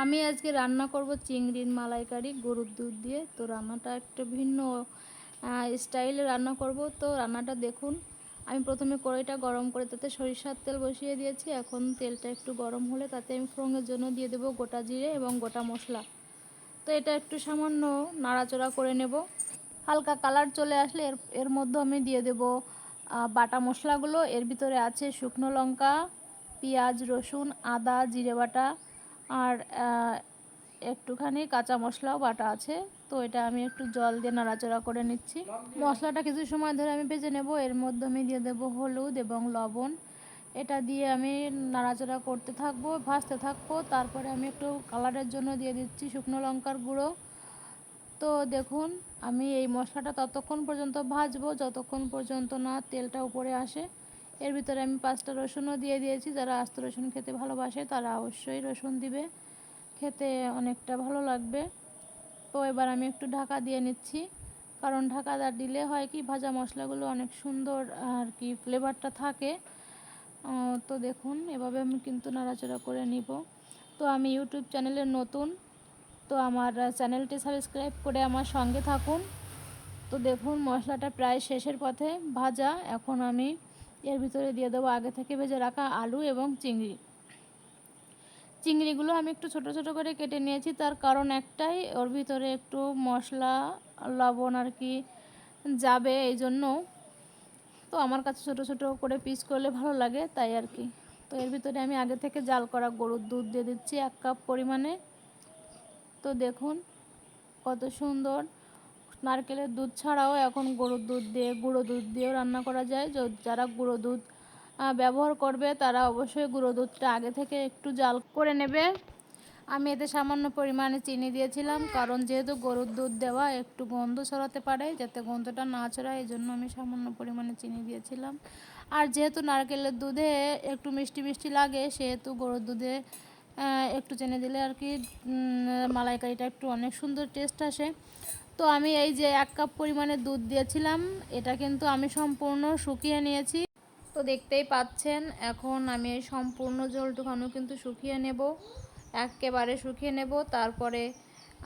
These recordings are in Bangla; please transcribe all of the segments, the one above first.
আমি আজকে রান্না করব চিংড়ির মালাইকারি গরুর দুধ দিয়ে। তো রান্নাটা একটা ভিন্ন স্টাইলে রান্না করব। তো রান্নাটা দেখুন। আমি প্রথমে কড়াইটা গরম করে তাতে সরিষার তেল বসিয়ে দিয়েছি। এখন তেলটা একটু গরম হলে তাতে আমি ফোড়নের জন্য দিয়ে দেবো গোটা জিরে এবং গোটা মশলা। তো এটা একটু সামান্য নাড়াচাড়া করে নেব। হালকা কালার চলে আসলে এর মধ্যে আমি দিয়ে দেব বাটা মশলাগুলো। এর ভিতরে আছে শুকনো লঙ্কা, পেঁয়াজ, রসুন, আদা, জিরে বাটা আর একটুখানি কাঁচা মশলাও বাটা আছে। তো এটা আমি একটু জল দিয়ে নাড়াচাড়া করে নিচ্ছি। মশলাটা কিছু সময় ধরে আমি ভেজে নেব। এর মধ্যে আমি দিয়ে দেবো হলুদ এবং লবণ। এটা দিয়ে আমি নাড়াচাড়া করতে থাকবো, ভাজতে থাকবো। তারপরে আমি একটু কালারের জন্য দিয়ে দিচ্ছি শুকনো লঙ্কার গুঁড়ো। তো দেখুন, আমি এই মশলাটা ততক্ষণ পর্যন্ত ভাজবো যতক্ষণ পর্যন্ত না তেলটা উপরে আসে। এর ভিতরে আমি 5টা রসুনও দিয়ে দিয়েছি। যারা আস্ত রসুন খেতে ভালোবাসে তারা অবশ্যই রসুন দিবে, খেতে অনেকটা ভালো লাগবে। তো এবার আমি একটু ঢাকা দিয়ে নিচ্ছি, কারণ ঢাকা দিলে হয় কি ভাজা মশলাগুলো অনেক সুন্দর আর কি ফ্লেভারটা থাকে। তো দেখুন, এভাবে আমি কিন্তু নাড়াচাড়া করে নিব। তো আমি ইউটিউব চ্যানেলে নতুন, তো আমার চ্যানেলটি সাবস্ক্রাইব করে আমার সঙ্গে থাকুন। তো দেখুন, মশলাটা প্রায় শেষের পথে ভাজা। এখন আমি এর ভিতরে দিয়ে দেবো আগে থেকে ভেজে রাখা আলু এবং চিংড়িগুলো আমি একটু ছোট ছোট করে কেটে নিয়েছি। তার কারণ একটাই, ওর ভিতরে একটু মশলা লবণ আর কি যাবে, এই জন্য। তো আমার কাছে ছোট ছোট করে পিস করলে ভালো লাগে, তাই আর কি। তো এর ভিতরে আমি আগে থেকে জাল করা গরুর দুধ দিয়ে দিচ্ছি 1 কাপ পরিমাণে। তো দেখুন কত সুন্দর। নারকেলের দুধ ছাড়াও এখন গরুর দুধ দিয়ে, গুঁড়ো দুধ দিয়েও রান্না করা যায়। যারা গুঁড়ো দুধ ব্যবহার করবে তারা অবশ্যই গুঁড়ো দুধটা আগে থেকে একটু জাল করে নেবে। আমি এতে সামান্য পরিমাণে চিনি দিয়েছিলাম, কারণ যেহেতু গরুর দুধ দেওয়া একটু গন্ধ ছড়াতে পারে, যাতে গন্ধটা না ছড়ায় এই জন্য আমি সামান্য পরিমাণে চিনি দিয়েছিলাম। আর যেহেতু নারকেলের দুধে একটু মিষ্টি মিষ্টি লাগে, সেহেতু গরুর দুধে একটু চিনি দিলে আর কি মালাইকারিটা একটু অনেক সুন্দর টেস্ট আসে। তো আমি এই যে 1 কাপ পরিমাণে দুধ দিয়েছিলাম, এটা কিন্তু আমি সম্পূর্ণ শুকিয়ে নিয়েছি। তো দেখতেই পাচ্ছেন, এখন আমি এই সম্পূর্ণ ঝোলটুখানো কিন্তু শুকিয়ে নেব, একেবারে শুকিয়ে নেব। তারপরে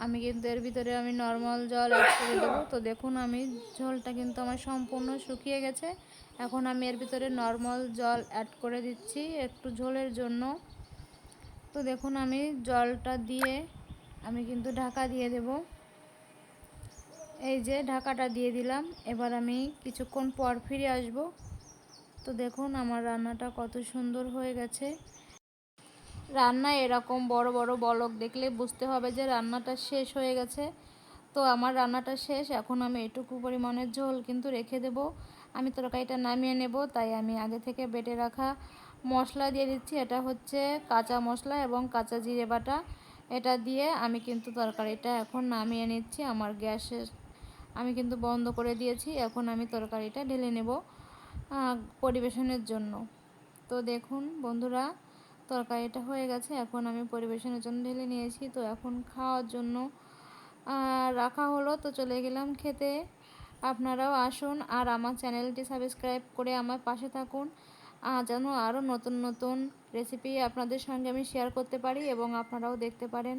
আমি কিন্তু এর ভিতরে আমি নর্মাল জল অ্যাড করে দেবো। তো দেখুন, আমি ঝোলটা কিন্তু আমার সম্পূর্ণ শুকিয়ে গেছে। এখন আমি এর ভিতরে নর্মাল জল অ্যাড করে দিচ্ছি একটু ঝোলের জন্য। তো দেখুন, আমি জলটা দিয়ে আমি কিন্তু ঢাকা দিয়ে দেব। এই যে ঢাকাটা দিয়ে দিলাম। এবার আমি কিছুক্ষণ পর ফিরে আসব। তো দেখুন, আমার রান্নাটা কত সুন্দর হয়ে গেছে। রান্না এরকম বড় বড় বলক দেখলে বুঝতে হবে যে রান্নাটা শেষ হয়ে গেছে। তো আমার রান্নাটা শেষ। এখন আমি এটুকু পরিমাণের ঝোল কিন্তু রেখে দেব। আমি তরকারিটা নামিয়ে নেব, তাই আমি আগে থেকে বেটে রাখা মশলা দিয়ে দিচ্ছি। এটা হচ্ছে কাঁচা মশলা এবং কাঁচা জিরে বাটা। এটা দিয়ে আমি কিন্তু তরকারিটা এখন নামিয়ে নিচ্ছি। আমার গ্যাসের আমি কিন্তু বন্ধ করে দিয়েছি। এখন আমি তরকারিটা ঢেলে নেব পরিবেশনের জন্য। তো দেখুন বন্ধুরা, তরকারিটা হয়ে গেছে। এখন আমি পরিবেশনের জন্য ঢেলে নিয়েছি। তো এখন খাওয়ার জন্য রাখা হলো। তো চলে গেলাম খেতে। আপনারাও আসুন আর আমার চ্যানেলটি সাবস্ক্রাইব করে আমার পাশে থাকুন, যেন আরও নতুন নতুন রেসিপি আপনাদের সঙ্গে আমি শেয়ার করতে পারি এবং আপনারাও দেখতে পারেন।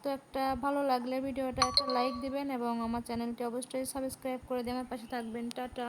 তো একটা ভালো লাগলে ভিডিওটা একটা লাইক দিবেন এবং আমার চ্যানেলটি অবশ্যই সাবস্ক্রাইব করে দিয়ে আমার পাশে থাকবেন। টাটা।